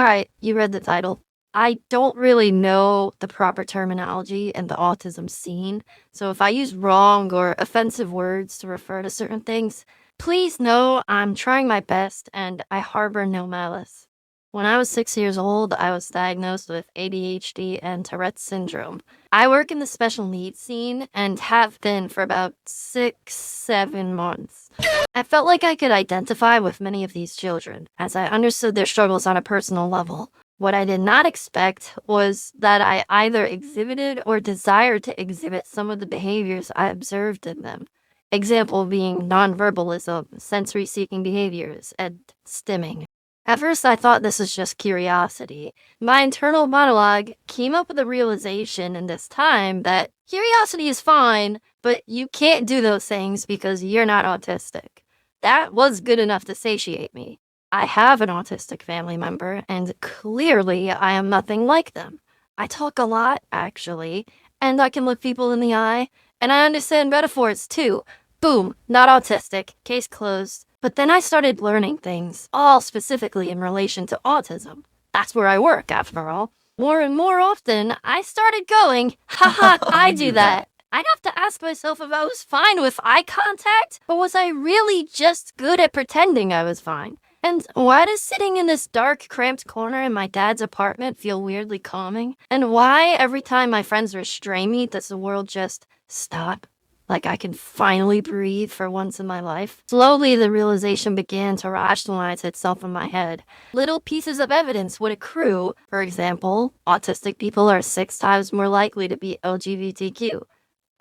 Alright, you read the title. I don't really know the proper terminology in the autism scene, so if I use wrong or offensive words to refer to certain things, please know I'm trying my best and I harbor no malice. When I was 6 years old, I was diagnosed with ADHD and Tourette's syndrome. I work in the special needs scene and have been for about 6, 7 months. I felt like I could identify with many of these children, as I understood their struggles on a personal level. What I did not expect was that I either exhibited or desired to exhibit some of the behaviors I observed in them. Example being nonverbalism, sensory-seeking behaviors, and stimming. At first, I thought this was just curiosity. My internal monologue came up with the realization in this time that curiosity is fine, but you can't do those things because you're not autistic. That was good enough to satiate me. I have an autistic family member, and clearly I am nothing like them. I talk a lot, actually, and I can look people in the eye, and I understand metaphors too. Boom, not autistic, case closed. But then I started learning things, all specifically in relation to autism. That's where I work, after all. More and more often, I started going, haha, I do that. I'd have to ask myself if I was fine with eye contact, or was I really just good at pretending I was fine? And why does sitting in this dark, cramped corner in my dad's apartment feel weirdly calming? And why, every time my friends restrain me, does the world just stop? Like I can finally breathe for once in my life. Slowly, the realization began to rationalize itself in my head. Little pieces of evidence would accrue. For example, autistic people are 6 times more likely to be LGBTQ.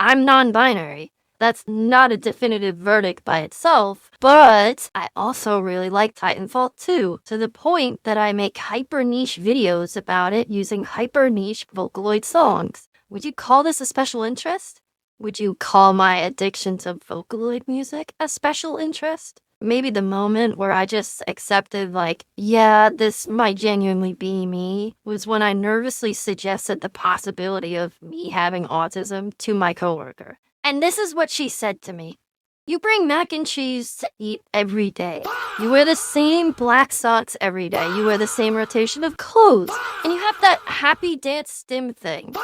I'm non-binary. That's not a definitive verdict by itself, but I also really like Titanfall 2, to the point that I make hyper-niche videos about it using hyper-niche Vocaloid songs. Would you call this a special interest? Would you call my addiction to Vocaloid music a special interest? Maybe the moment where I just accepted, like, yeah, this might genuinely be me, was when I nervously suggested the possibility of me having autism to my coworker. And this is what she said to me. You bring mac and cheese to eat every day. You wear the same black socks every day. You wear the same rotation of clothes. And you have that happy dance stim thing.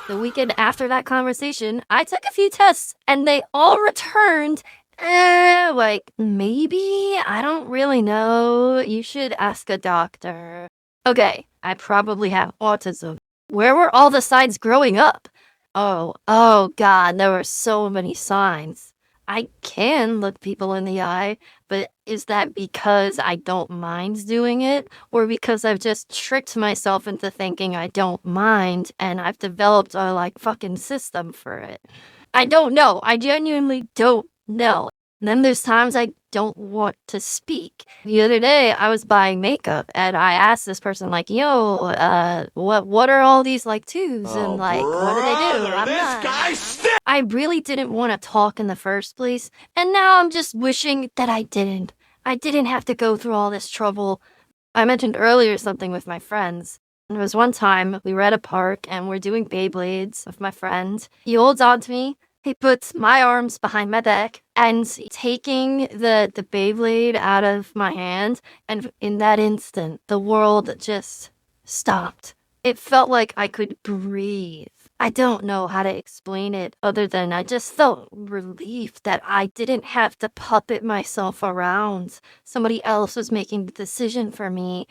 The weekend after that conversation, I took a few tests, and they all returned, like, maybe? I don't really know. You should ask a doctor. Okay, I probably have autism. Where were all the signs growing up? Oh God, there were so many signs. I can look people in the eye, but is that because I don't mind doing it, or because I've just tricked myself into thinking I don't mind and I've developed a fucking system for it? I don't know. I genuinely don't know. And then there's times I don't want to speak. The other day, I was buying makeup, and I asked this person, yo, what are all these, twos, and, what do they do? I really didn't want to talk in the first place, and now I'm just wishing that I didn't. I didn't have to go through all this trouble. I mentioned earlier something with my friends. And it was one time, we were at a park, and we're doing Beyblades with my friend. He holds on to me. He puts my arms behind my back and taking the Beyblade out of my hand, and in that instant, the world just stopped. It felt like I could breathe. I don't know how to explain it other than I just felt relief that I didn't have to puppet myself around. Somebody else was making the decision for me.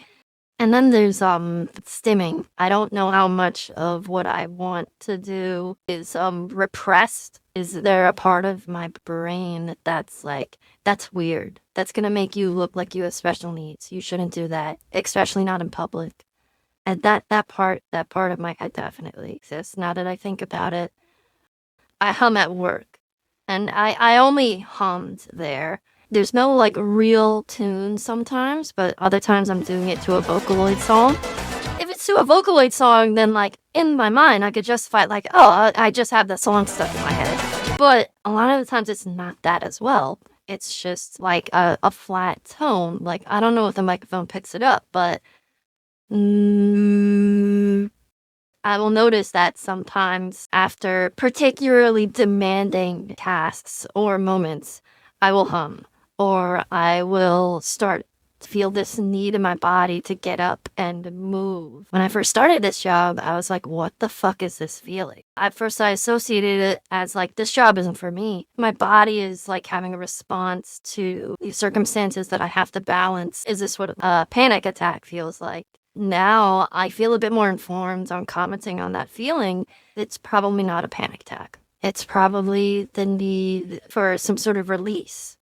And then there's stimming. I don't know how much of what I want to do is repressed. Is there a part of my brain that's that's weird? That's gonna make you look like you have special needs. You shouldn't do that, especially not in public. And that part of my head definitely exists now that I think about it. I hum at work, and I only hummed there. There's no real tune sometimes, but other times I'm doing it to a Vocaloid song. If it's to a Vocaloid song, then in my mind I could justify I just have the song stuck in my head. But a lot of the times it's not that as well. It's just a flat tone. I don't know if the microphone picks it up, but I will notice that sometimes after particularly demanding tasks or moments, I will hum. Or I will start feel this need in my body to get up and move. When I first started this job, I was like, what the fuck is this feeling? At first, I associated it as like, this job isn't for me. My body is like having a response to these circumstances that I have to balance. Is this what a panic attack feels like? Now I feel a bit more informed on commenting on that feeling. It's probably not a panic attack. It's probably the need for some sort of release.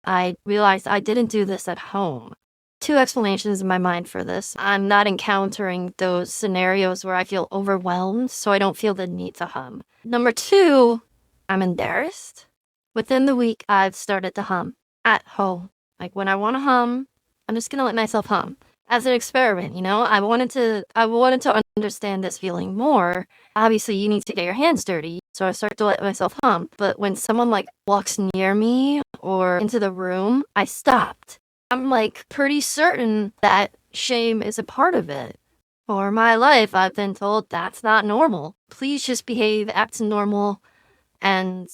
I realized I didn't do this at home. Two explanations in my mind for this. I'm not encountering those scenarios where I feel overwhelmed, so I don't feel the need to hum. Number two, I'm embarrassed. Within the week, I've started to hum at home. Like when I want to hum, I'm just gonna let myself hum as an experiment. I wanted to understand this feeling more. Obviously, you need to get your hands dirty, so I start to let myself hum. But when someone like walks near me or into the room, I stopped. I'm like pretty certain that shame is a part of it. For my life, I've been told that's not normal. Please just behave, act normal, and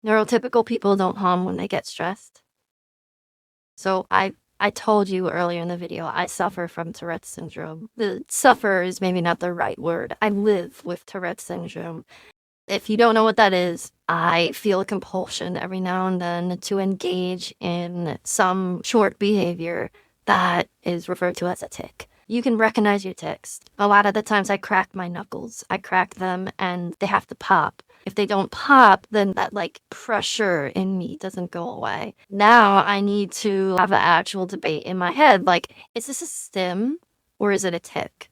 neurotypical people don't hum when they get stressed. So I told you earlier in the video, I suffer from Tourette's syndrome. The suffer is maybe not the right word. I live with Tourette's syndrome. If you don't know what that is, I feel a compulsion every now and then to engage in some short behavior that is referred to as a tic. You can recognize your tics. A lot of the times I crack my knuckles. I crack them and they have to pop. If they don't pop, then that like pressure in me doesn't go away. Now I need to have an actual debate in my head. Like, is this a stim or is it a tic?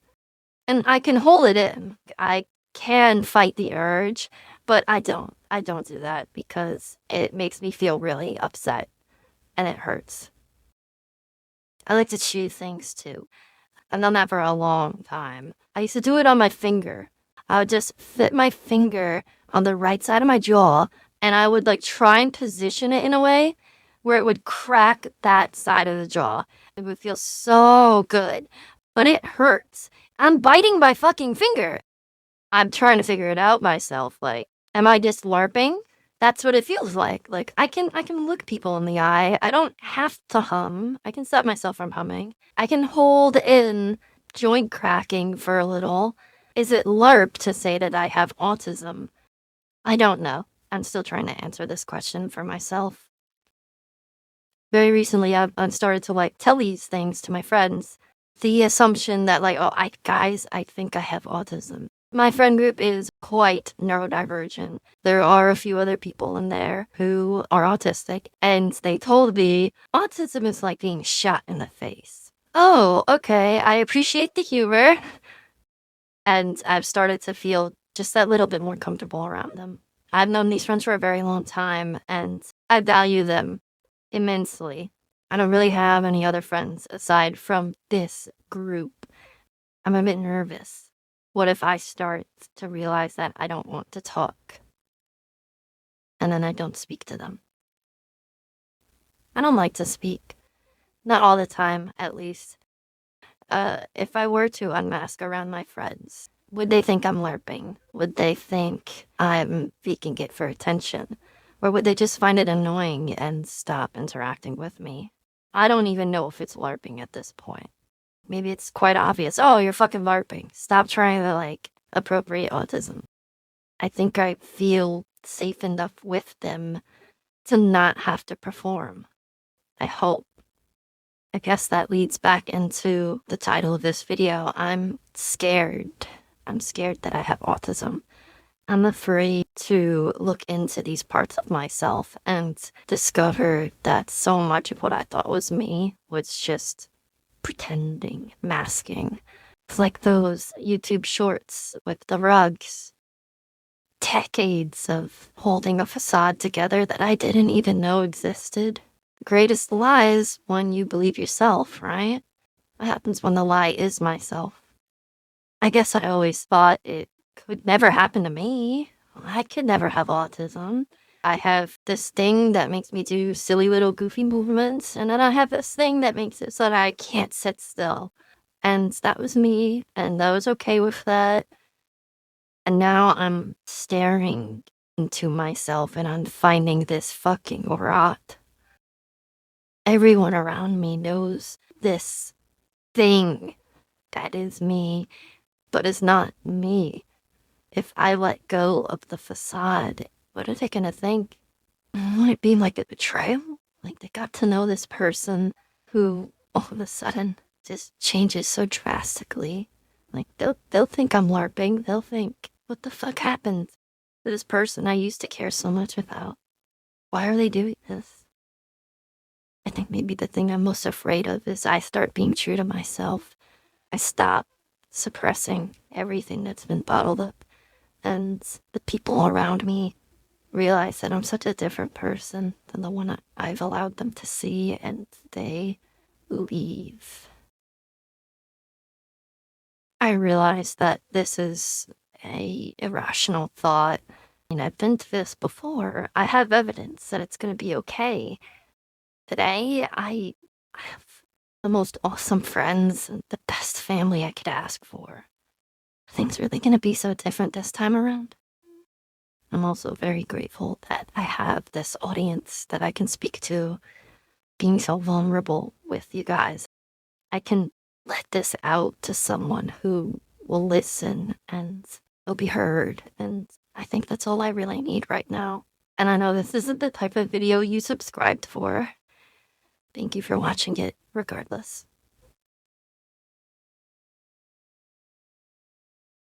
And I can hold it in. I can fight the urge, but I don't. I don't do that because it makes me feel really upset and it hurts. I like to chew things too. I've done that for a long time. I used to do it on my finger. I would just fit my finger on the right side of my jaw and I would like try and position it in a way where it would crack that side of the jaw. It would feel so good, but it hurts. I'm biting my fucking finger. I'm trying to figure it out myself. Like, am I just LARPing? That's what it feels like. Like, I can look people in the eye. I don't have to hum. I can stop myself from humming. I can hold in joint cracking for a little. Is it LARP to say that I have autism? I don't know. I'm still trying to answer this question for myself. Very recently, I've started to like tell these things to my friends. The assumption that like, oh, I think I have autism. My friend group is quite neurodivergent. There are a few other people in there who are autistic, and they told me autism is like being shot in the face. Oh, okay, I appreciate the humor. And I've started to feel just that little bit more comfortable around them. I've known these friends for a very long time, and I value them immensely. I don't really have any other friends aside from this group. I'm a bit nervous. What if I start to realize that I don't want to talk? And then I don't speak to them. I don't like to speak. Not all the time, at least. If I were to unmask around my friends, would they think I'm LARPing? Would they think I'm faking it for attention? Or would they just find it annoying and stop interacting with me? I don't even know if it's LARPing at this point. Maybe it's quite obvious. Oh, you're fucking LARPing. Stop trying to, like, appropriate autism. I think I feel safe enough with them to not have to perform. I hope. I guess that leads back into the title of this video. I'm scared. I'm scared that I have autism. I'm afraid to look into these parts of myself and discover that so much of what I thought was me was just pretending, masking. It's like those YouTube shorts with the rugs. Decades of holding a facade together that I didn't even know existed. The greatest lie is when you believe yourself, right? What happens when the lie is myself? I guess I always thought it could never happen to me. I could never have autism. I have this thing that makes me do silly little goofy movements, and then I have this thing that makes it so that I can't sit still. And that was me, and I was okay with that. And now I'm staring into myself and I'm finding this fucking rot. everyone around me knows this thing that is me, but is not me. If I let go of the facade, what are they gonna think? Would it be like a betrayal? Like they got to know this person who all of a sudden just changes so drastically. Like they'll think I'm LARPing. They'll think, what the fuck happened to this person I used to care so much about? Why are they doing this? I think maybe the thing I'm most afraid of is I start being true to myself. I stop suppressing everything that's been bottled up, and the people around me realize that I'm such a different person than the one I've allowed them to see, and they leave. I realize that this is a irrational thought. I've been to this before. I have evidence that it's going to be okay. Today, I have the most awesome friends and the best family I could ask for. Are things really going to be so different this time around? I'm also very grateful that I have this audience that I can speak to, being so vulnerable with you guys. I can let this out to someone who will listen and will be heard, and I think that's all I really need right now. And I know this isn't the type of video you subscribed for. Thank you for watching it, regardless.